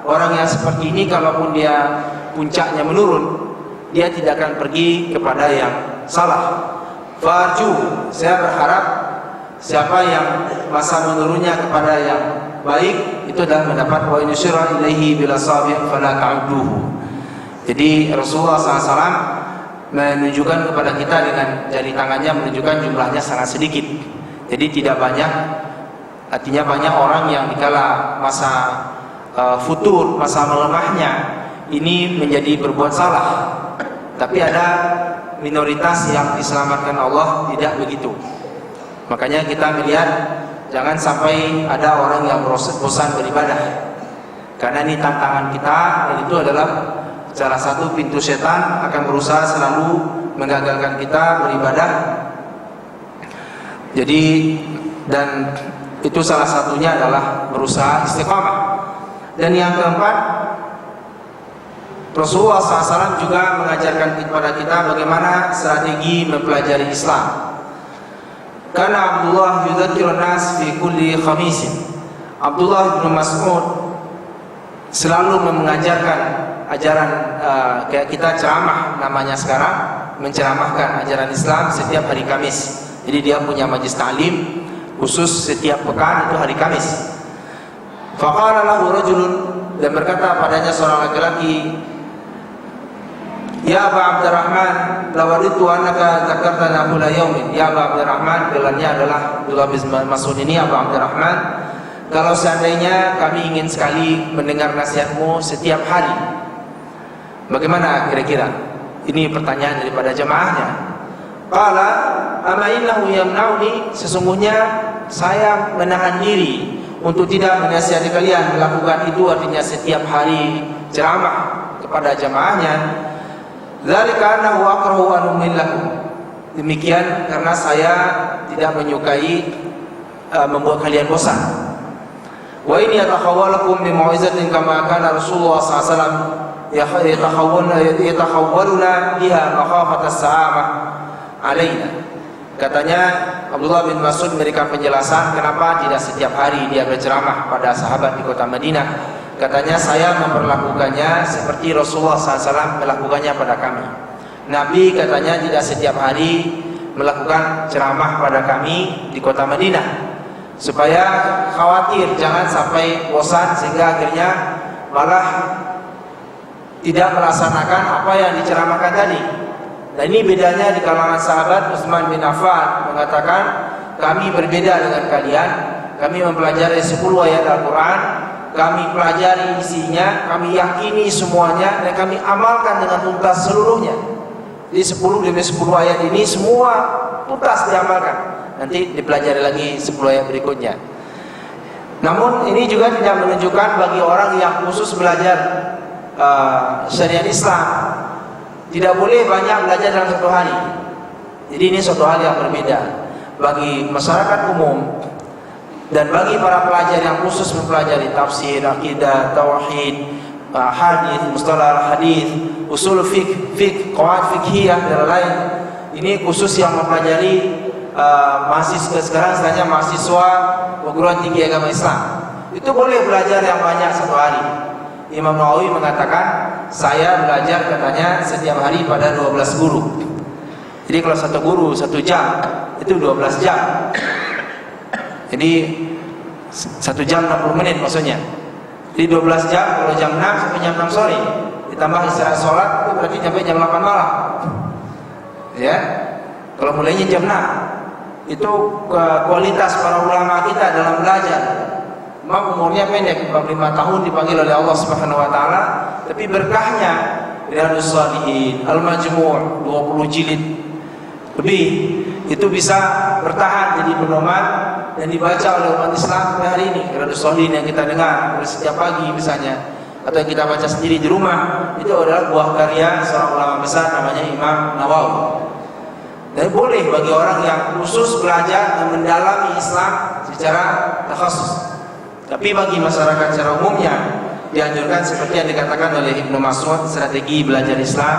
Orang yang seperti ini kalaupun dia puncaknya menurun, dia tidak akan pergi kepada yang salah. Farju, saya berharap siapa yang masa menurunnya kepada yang baik itu adalah mendapat wa inusyira ilaihi bila sabi' fala ta'uduhu. Jadi Rasulullah SAW menunjukkan kepada kita dengan jari tangannya, menunjukkan jumlahnya sangat sedikit. Jadi tidak banyak, artinya banyak orang yang dikala masa futur, masa melemahnya ini menjadi berbuat salah. Tapi ada minoritas yang diselamatkan Allah tidak begitu. Makanya kita melihat jangan sampai ada orang yang bosan beribadah, karena ini tantangan kita, dan itu adalah salah satu pintu setan akan berusaha selalu menggagalkan kita beribadah. Jadi dan itu salah satunya adalah berusaha istiqamah. Dan yang keempat, Rasulullah SAW juga mengajarkan kepada kita bagaimana strategi mempelajari Islam. Karena Abdullah yudzakirun nas fi kulli khamisin, Abdullah bin Mas'ud selalu mengajarkan ajaran, kayak kita ceramah namanya sekarang, menceramahkan ajaran Islam setiap hari Kamis. Jadi dia punya majlis ta'lim khusus setiap pekan, itu hari Kamis. Faqala lahu rajulun, dan berkata padanya seorang laki-laki, ya Aba Abdurrahman, lawaditu annaka dzakartana kulla yaumin. Ya Aba Abdurrahman, gelarnya adalah Abdullah bin Mas'ud ini, Aba Abdurrahman, kalau seandainya kami ingin sekali mendengar nasihatmu setiap hari, bagaimana kira-kira? Ini pertanyaan daripada jemaahnya. Qala ama innahu yamna'uni, sesungguhnya saya menahan diri untuk tidak menasihati kalian melakukan itu, artinya setiap hari ceramah kepada jemaahnya. Dzalika annahu akrahu an umillakum, demikian karena saya tidak menyukai membuat kalian bosan. Wa ini yatakhawwalakum bi mau'izatin kama kana Rasulullah sallallahu alaihi wasallam yatakhawwaluna biha makhafata as-sa'amah alaina. Katanya Abdullah bin Mas'ud memberikan penjelasan kenapa tidak setiap hari dia berceramah pada sahabat di kota Madinah. Katanya saya memperlakukannya seperti Rasulullah SAW melakukannya pada kami. Nabi katanya tidak setiap hari melakukan ceramah pada kami di kota Madinah, supaya khawatir jangan sampai bosan sehingga akhirnya malah tidak melaksanakan apa yang diceramahkan tadi. Dan ini bedanya di kalangan sahabat. Utsman bin Affan mengatakan, kami berbeda dengan kalian, kami mempelajari 10 ayat Al-Quran, kami pelajari isinya, kami yakini semuanya, dan kami amalkan dengan tuntas seluruhnya. Jadi 10 demi 10 ayat ini semua tuntas diamalkan, nanti dipelajari lagi 10 ayat berikutnya. Namun ini juga tidak menunjukkan bagi orang yang khusus belajar syariat Islam tidak boleh banyak belajar dalam satu hari. Jadi ini suatu hal yang berbeda bagi masyarakat umum dan bagi para pelajar yang khusus mempelajari tafsir, akidah, tauhid, hadis, mustalah hadis, usul fiqh, qawaid fiqhiyah dan lain. Ini khusus yang mempelajari mahasiswa sekarang, istilahnya mahasiswa perguruan tinggi agama Islam. Itu boleh belajar yang banyak satu hari. Imam Nawawi mengatakan, saya belajar katanya setiap hari pada 12 guru. Jadi kalau satu guru 1 jam, itu 12 jam. Jadi 1 jam 60 menit maksudnya. Jadi 12 jam, kalau jam 6 sampai jam 6 sore, ditambah istirahat sholat, itu berarti sampai jam 8 malam. Ya, kalau mulainya jam 6, itu kualitas para ulama kita dalam belajar. Memang umurnya pendek, 45 tahun dipanggil oleh Allah Subhanahu wa taala, tapi berkahnya Riyadhus Shalihin, Al-Majmu' 20 jilid lebih itu bisa bertahan jadi pedoman dan dibaca oleh umat Islam sampai hari ini. Riyadhus Shalihin yang kita dengar setiap pagi misalnya, atau yang kita baca sendiri di rumah, itu adalah buah karya seorang ulama besar namanya Imam Nawawi. Dan boleh bagi orang yang khusus belajar dan mendalami Islam secara takhasus. Tapi bagi masyarakat secara umumnya dianjurkan seperti yang dikatakan oleh Ibnu Mas'ud, strategi belajar Islam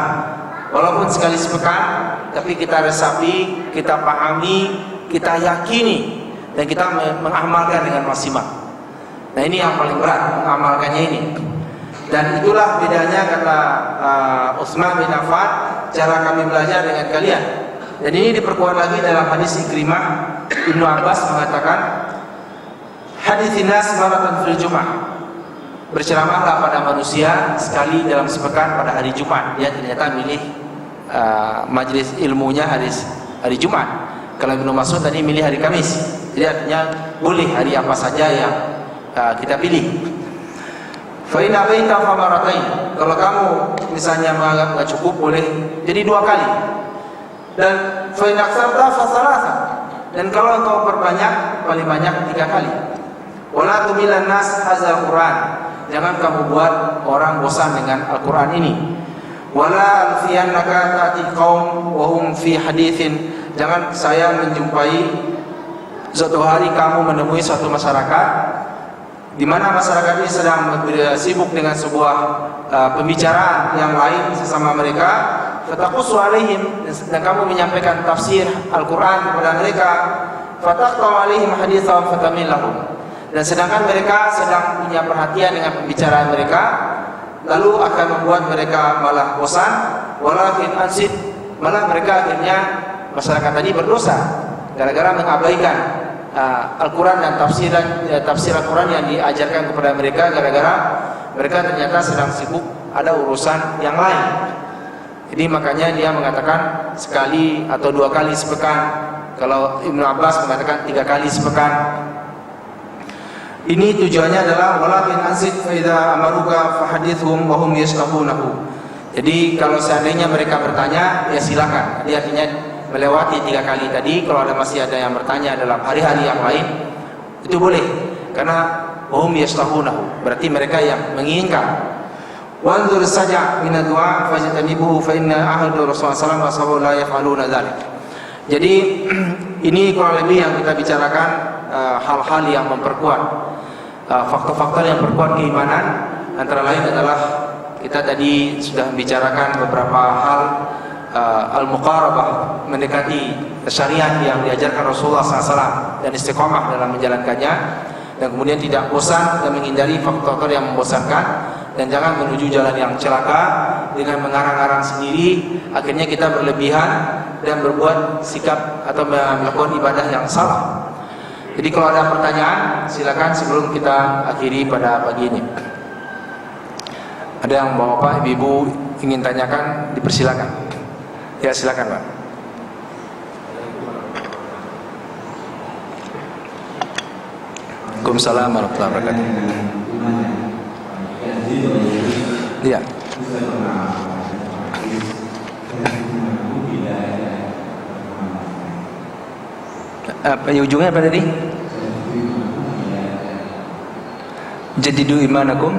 walaupun sekali sepekan, tapi kita resapi, kita pahami, kita yakini, dan kita mengamalkan dengan maksimal. Nah ini yang paling berat, mengamalkannya ini. Dan itulah bedanya, kata Utsman bin Affan, cara kami belajar dengan kalian. Dan ini diperkuat lagi dalam hadis Ikrimah. Ibnu Abbas mengatakan, haditsin nas maratan fil Jum'ah, berceramahlah pada manusia sekali dalam sepekan pada hari Jumat. Dia ternyata milih majelis ilmunya hari Jumat. Kalau Ibnu Mas'ud tadi milih hari Kamis. Jadi artinya boleh hari apa saja yang kita pilih. Fa in abaita fa maratain, kalau kamu misalnya menganggap enggak cukup, boleh jadi 2 kali. Dan fa in aksarta fa salasa, dan kalau engkau perbanyak, paling banyak 3 kali. Wala tumilan nas hazal Quran, jangan kamu buat orang bosan dengan Al-Quran ini. Wala alfiyannaka ta'ti qaum wa hum fi haditsin, jangan saya menjumpai suatu hari kamu menemui suatu masyarakat di mana masyarakat ini sedang sibuk dengan sebuah pembicaraan yang lain sesama mereka. Fataqussu alaihim, dan kamu menyampaikan tafsir Al-Quran kepada mereka. Fataqta'u alaihim haditsahum fatamillahum, dan sedangkan mereka sedang punya perhatian dengan pembicaraan mereka, lalu akan membuat mereka malah bosan. Walakin ansid, malah mereka akhirnya masyarakat tadi berdosa gara-gara mengabaikan Al-Quran dan tafsir Al-Quran yang diajarkan kepada mereka, gara-gara mereka ternyata sedang sibuk ada urusan yang lain. Jadi makanya dia mengatakan sekali atau 2 kali sepekan. Kalau Ibnu Abbas mengatakan 3 kali sepekan. Ini tujuannya adalah walakin ansit fa idza amaruka fahadithhum wa hum yashtahunahu. Jadi kalau seandainya mereka bertanya, ya silakan. Jadi artinya melewati 3 kali tadi. Kalau masih ada yang bertanya dalam hari-hari yang lain, itu boleh. Karena hum yastahunahu, berarti mereka yang menginginkan. Wanzur saja min ad-du'a fajtanibuhu fa inna ahadu Rasulullah sallallahu alaihi wasallam la yaf'aluna dzalik. Jadi ini kurang lebih yang kita bicarakan, hal-hal yang memperkuat, faktor-faktor yang memperkuat keimanan. Antara lain adalah kita tadi sudah membicarakan beberapa hal, al-muqarabah, mendekati syariat yang diajarkan Rasulullah SAW dan istiqamah dalam menjalankannya, dan kemudian tidak bosan dan menghindari faktor-faktor yang membosankan, dan jangan menuju jalan yang celaka dengan mengarang-arang sendiri, akhirnya kita berlebihan dan berbuat sikap atau melakukan ibadah yang salah. Jadi kalau ada pertanyaan, silakan sebelum kita akhiri pada pagi ini. Ada yang bapak, ibu ingin tanyakan, dipersilakan. Ya silakan Pak. Waalaikumsalam warahmatullahi wabarakatuh. Iya. Apa ujungnya apa tadi? Jadidu imanakum.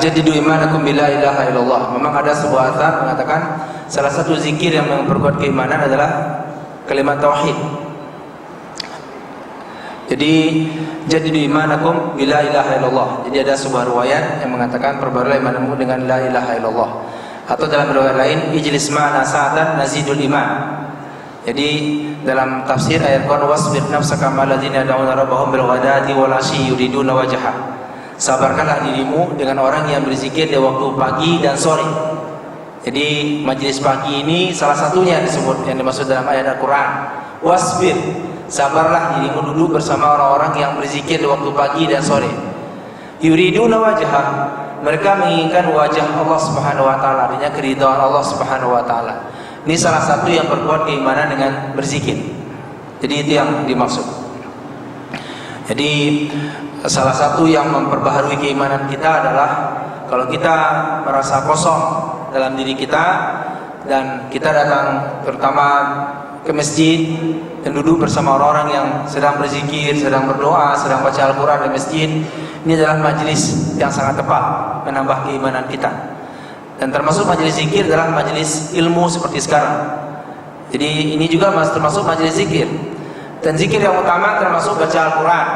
Jadidu imanakum bila ilaha illallah. Memang ada sebuah athar mengatakan salah satu zikir yang memperkuat keimanan adalah kalimat tauhid. Jadi jadidu imanakum bila ilaha illallah. Jadi ada sebuah riwayat yang mengatakan perbarulah imanmu dengan la ilaha illallah. Atau dalam riwayat lain ijlis ma'ana sa'atan nazidul iman. Jadi dalam tafsir ayat Quran wasbir nafsaka ma'al ladzina yad'una rabbahum bil ghadati wal 'ashyi yuriduna wajha. Sabarkanlah dirimu dengan orang yang berzikir di waktu pagi dan sore. Jadi majelis pagi ini salah satunya disebut yang dimaksud dalam ayat Al-Quran. Wasbir, sabarlah dirimu duduk bersama orang-orang yang berzikir di waktu pagi dan sore. Yuriduna wajha, mereka menginginkan wajah Allah Subhanahu wa taala, artinya keridhaan Allah Subhanahu wa taala. Ini salah satu yang berkuat keimanan dengan berzikir. Jadi itu yang dimaksud. Jadi salah satu yang memperbaharui keimanan kita adalah kalau kita merasa kosong dalam diri kita dan kita datang terutama ke masjid dan duduk bersama orang-orang yang sedang berzikir, sedang berdoa, sedang baca Al-Quran di masjid. Ini adalah majelis yang sangat tepat menambah keimanan kita. Dan termasuk majelis zikir adalah majelis ilmu seperti sekarang. Jadi ini juga termasuk majelis zikir. Dan zikir yang utama termasuk baca Al-Quran.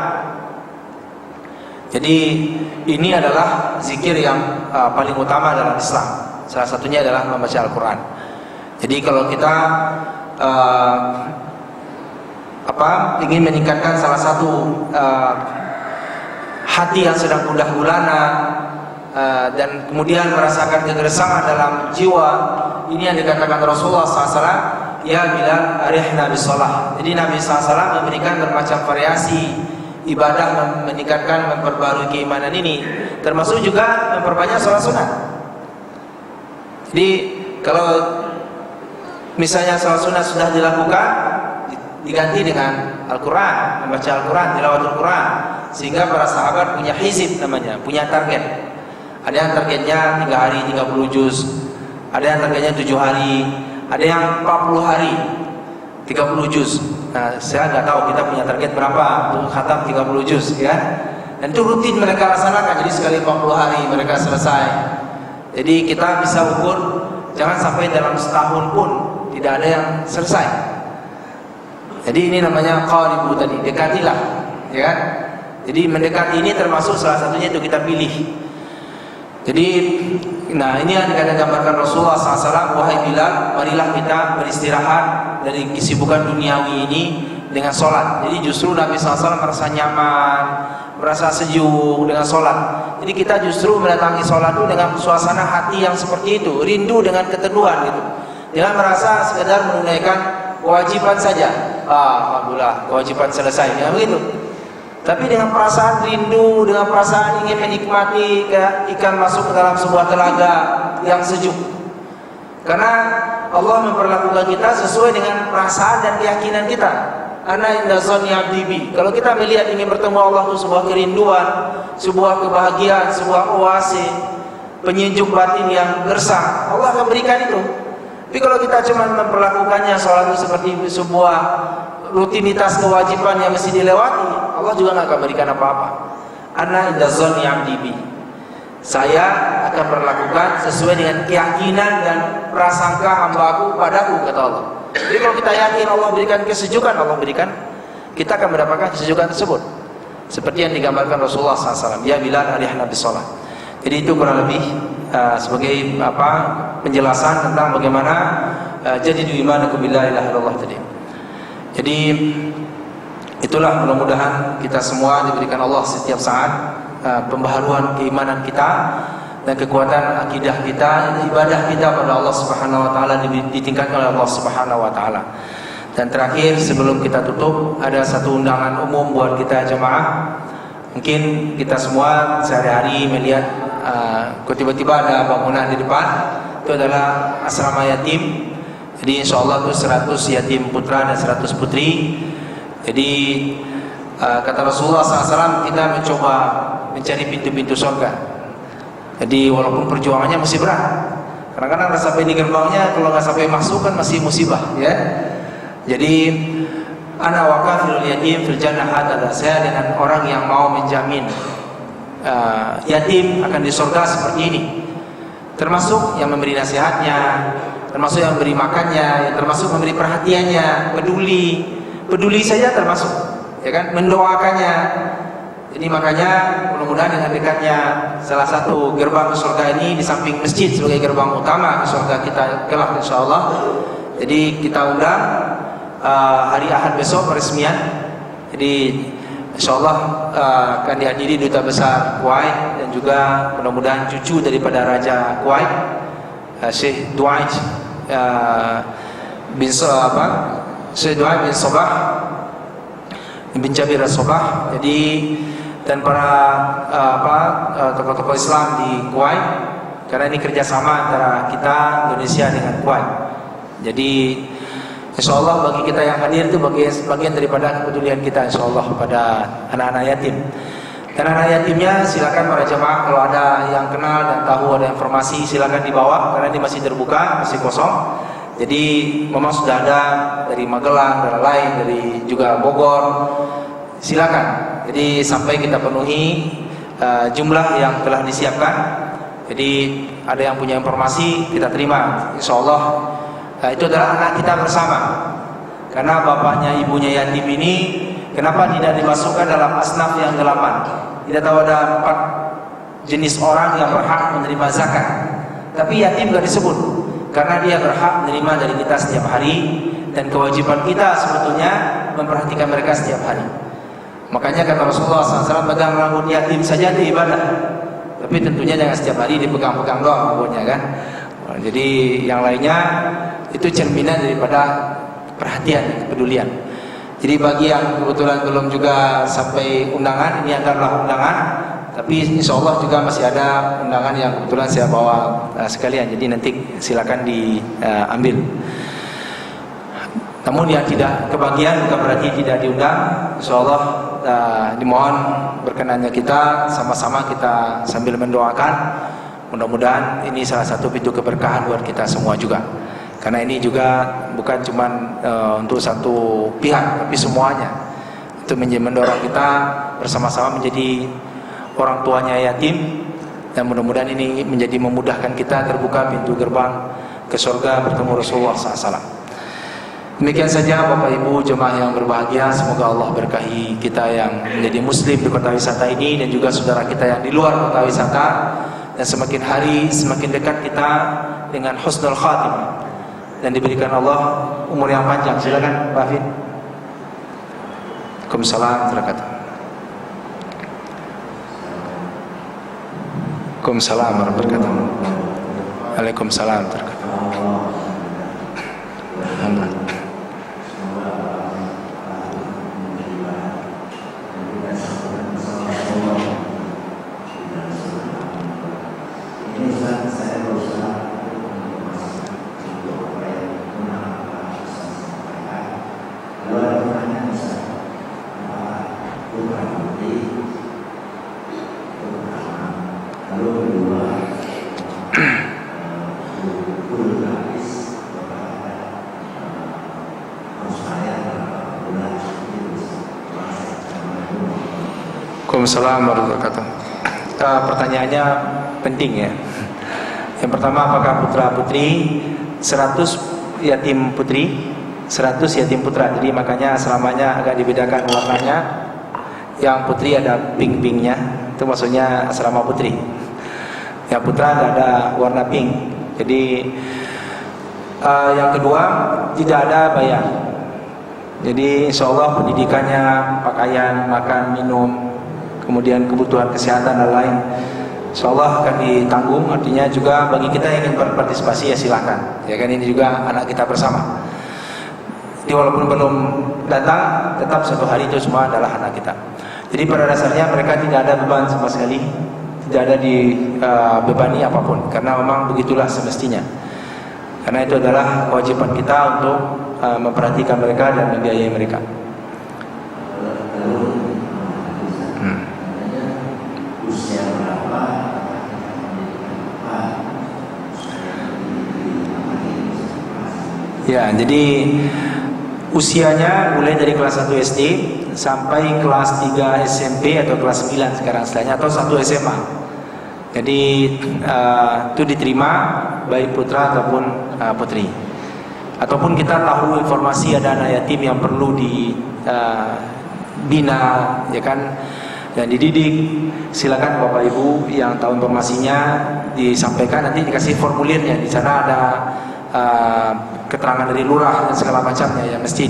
Jadi ini adalah zikir yang paling utama dalam Islam. Salah satunya adalah membaca Al-Quran. Jadi kalau kita ingin meningkatkan salah satu hati yang sedang gundah gulana dan kemudian merasakan kegerasan dalam jiwa, ini yang dikatakan Rasulullah SAW, ya Bilal arihna bisalah. Jadi Nabi SAW memberikan bermacam variasi ibadah meningkatkan, memperbarui keimanan ini, termasuk juga memperbanyak sholat sunat. Jadi kalau misalnya sholat sunat sudah dilakukan, diganti dengan Al-Quran, membaca Al-Quran, tilawatul Quran, sehingga para sahabat punya hizib namanya, punya target. Ada yang targetnya 3 hari 30 juz, ada yang targetnya 7 hari, ada yang 40 hari 30 juz. Nah, saya nggak tahu kita punya target berapa untuk khatam 30 juz, ya. Dan itu rutin mereka laksanakan. Jadi sekali 40 hari mereka selesai. Jadi kita bisa ukur, jangan sampai dalam setahun pun tidak ada yang selesai. Jadi ini namanya qaribu tadi, dekatilah, ya kan? Jadi mendekati ini termasuk salah satunya itu kita pilih. Jadi, nah ini yang digambarkan Rasulullah SAW, wahai Bilal, marilah kita beristirahat dari kesibukan duniawi ini dengan sholat. Jadi justru Nabi SAW merasa nyaman, merasa sejuk dengan sholat. Jadi kita justru mendatangi sholat itu dengan suasana hati yang seperti itu, rindu dengan keteduhan gitu. Jangan merasa sekedar menunaikan kewajiban saja. Alhamdulillah, kewajiban selesai, ya begitu. Tapi dengan perasaan rindu, dengan perasaan ingin menikmati ikan masuk ke dalam sebuah telaga yang sejuk. Karena Allah memperlakukan kita sesuai dengan perasaan dan keyakinan kita. ana inda zanni abdi bi. Kalau kita melihat ingin bertemu Allah itu sebuah kerinduan, sebuah kebahagiaan, sebuah oase, penyejuk batin yang gersang, Allah akan berikan itu. Tapi kalau kita cuma memperlakukannya sholat itu seperti sebuah rutinitas kewajiban yang mesti dilewati, Allah juga nggak akan berikan apa-apa. Ana inda zanni abdi bi. Saya akan berlakukan sesuai dengan keyakinan dan prasangka hambaku padaku, kata Allah. Jadi kalau kita yakin Allah berikan kesejukan, Allah berikan, kita akan mendapatkan kesejukan tersebut. Seperti yang digambarkan Rasulullah SAW. Ya Bilal, arihna bisolah. Jadi itu kurang lebih sebagai penjelasan tentang bagaimana jadidu imanakum billahi la ilaha illallah tadi. Jadi itulah, mudah-mudahan kita semua diberikan Allah setiap saat pembaharuan keimanan kita dan kekuatan akidah kita, ibadah kita pada Allah Subhanahu wa taala ditingkatkan oleh Allah Subhanahu wa taala. Dan terakhir sebelum kita tutup, ada satu undangan umum buat kita jemaah. Mungkin kita semua sehari-hari melihat tiba-tiba ada bangunan di depan, itu adalah asrama yatim. Jadi insyaallah itu 100 yatim putra dan 100 putri. Jadi kata Rasulullah SAW, kita mencoba mencari pintu-pintu surga. Jadi walaupun perjuangannya masih berat, kadang-kadang udah sampai di gerbangnya, kalau nggak sampai masuk kan masih musibah, ya. Jadi ana waqafil yatim fil jannah, adalah saya dengan orang yang mau menjamin yatim akan di surga seperti ini. Termasuk yang memberi nasihatnya, termasuk yang memberi makannya, termasuk memberi perhatiannya, peduli saja termasuk, ya kan, mendoakannya. Jadi makanya mudah-mudahan dengan dekatnya salah satu gerbang ke surga ini di samping masjid sebagai gerbang utama ke surga kita kelak insyaallah. Jadi kita undang hari Ahad besok peresmian. Jadi insyaallah akan dihadiri Duta Besar Kuwait dan juga mudah-mudahan cucu daripada Raja Kuwait, Syekh Duaij Syekh Duaij bin Sabah bin Jabir As-Sabah. Jadi dan para tokoh-tokoh Islam di Kuwait, karena ini kerjasama antara kita Indonesia dengan Kuwait. Jadi insyaallah bagi kita yang hadir itu bagian daripada kepedulian kita insyaallah pada anak-anak yatim. Dan anak yatimnya silakan para jemaah kalau ada yang kenal dan tahu ada informasi silakan dibawa, karena ini masih terbuka, masih kosong. Jadi memang sudah ada dari Magelang, dari lain, dari juga Bogor. Silakan. Jadi sampai kita penuhi jumlah yang telah disiapkan. Jadi ada yang punya informasi kita terima. Insyaallah itu adalah anak kita bersama. Karena bapaknya ibunya yatim ini kenapa tidak dimasukkan dalam asnaf yang 8? Tidak tahu ada 4 jenis orang yang berhak menerima zakat. Tapi yatim tidak disebut karena dia berhak menerima dari kita setiap hari, dan kewajiban kita sebetulnya memperhatikan mereka setiap hari. Makanya kata Rasulullah SAW, pegang rambut yatim saja itu ibadah. Tapi tentunya jangan setiap hari dipegang-pegang doang rambutnya kan. Jadi yang lainnya itu cerminan daripada perhatian, kepedulian. Jadi bagi yang kebetulan belum juga sampai undangan, ini adalah undangan. Tapi insya Allah juga masih ada undangan yang kebetulan saya bawa sekalian. Jadi nanti silakan diambil. Namun yang tidak kebagian bukan berarti tidak diundang. InsyaAllah dimohon berkenannya kita sama-sama kita sambil mendoakan. Mudah-mudahan ini salah satu pintu keberkahan buat kita semua juga. Karena ini juga bukan cuma untuk satu pihak, tapi semuanya. Itu mendorong kita bersama-sama menjadi orang tuanya yatim. Dan mudah-mudahan ini menjadi memudahkan kita terbuka pintu gerbang ke surga bertemu Rasulullah SAW. Demikian saja Bapak Ibu jemaah yang berbahagia, semoga Allah berkahi kita yang menjadi muslim di kota wisata ini dan juga saudara kita yang di luar kota wisata, dan semakin hari semakin dekat kita dengan husnul khatimah dan diberikan Allah umur yang panjang. Silakan Pak Hafid. Waalaikumsalam warahmatullahi wabarakatuh. Waalaikumsalam warahmatullahi wabarakatuh. Waalaikumsalam warahmatullahi wabarakatuh. Alhamdulillah. Lalu ada pertanyaan Waalaikumsalam warahmatullahi wabarakatuh. Pertanyaannya penting ya. Yang pertama, apakah putra putri 100 yatim putri 100 yatim putra, jadi makanya selamanya agak dibedakan warnanya. Yang putri ada pink-pinknya, itu maksudnya asrama putri. Yang putra nggak ada warna pink. Jadi yang kedua, tidak ada bayar. Jadi insya Allah pendidikannya, pakaian, makan, minum, kemudian kebutuhan kesehatan dan lain, insya Allah akan ditanggung. Artinya juga bagi kita yang ingin berpartisipasi ya silakan. Ya kan, ini juga anak kita bersama. Jadi walaupun belum datang, tetap suatu hari itu semua adalah anak kita. Jadi pada dasarnya mereka tidak ada beban sama sekali, tidak ada dibebani apapun, karena memang begitulah semestinya. Karena itu adalah kewajiban kita untuk memperhatikan mereka dan membiayai mereka. Ya, jadi usianya mulai dari kelas 1 SD sampai kelas 3 SMP atau kelas 9 sekarang istilahnya, atau 1 SMA. Jadi itu diterima baik putra ataupun putri. Ataupun kita tahu informasi ada anak yatim yang perlu dibina, ya kan, dan dididik, silakan Bapak Ibu yang tahu informasinya disampaikan, nanti dikasih formulirnya. Di sana ada keterangan dari lurah dan segala macamnya yang mesti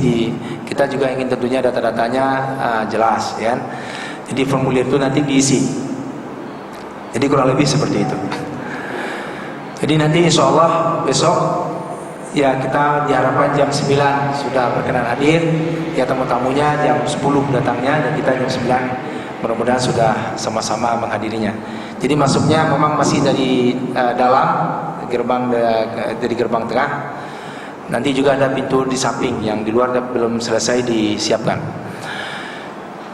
kita juga ingin tentunya data-datanya jelas, ya. Jadi formulir itu nanti diisi. Jadi kurang lebih seperti itu. Jadi nanti insya Allah besok ya kita diharapkan jam 9 sudah berkenan hadir, ya tamu-tamunya jam 10 datangnya, dan kita jam 9 mudah-mudahan sudah sama-sama menghadirinya. Jadi masuknya memang masih dari dalam gerbang, dari gerbang tengah. Nanti juga ada pintu di samping yang di luar belum selesai disiapkan.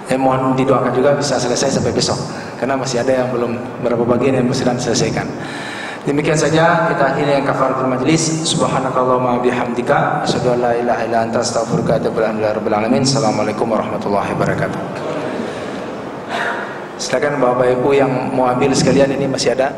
Mohon didoakan juga bisa selesai sampai besok, karena masih ada yang belum, beberapa bagian yang mesti diselesaikan. Demikian saja kita akhiri yang kafaratul majlis. Subhanakallahumma bihamdika asyhadu an la ilaha illa anta astaghfiruka wa atubu ilaik. Assalamualaikum warahmatullahi wabarakatuh. Silakan Bapak Ibu yang mau ambil sekalian, ini masih ada.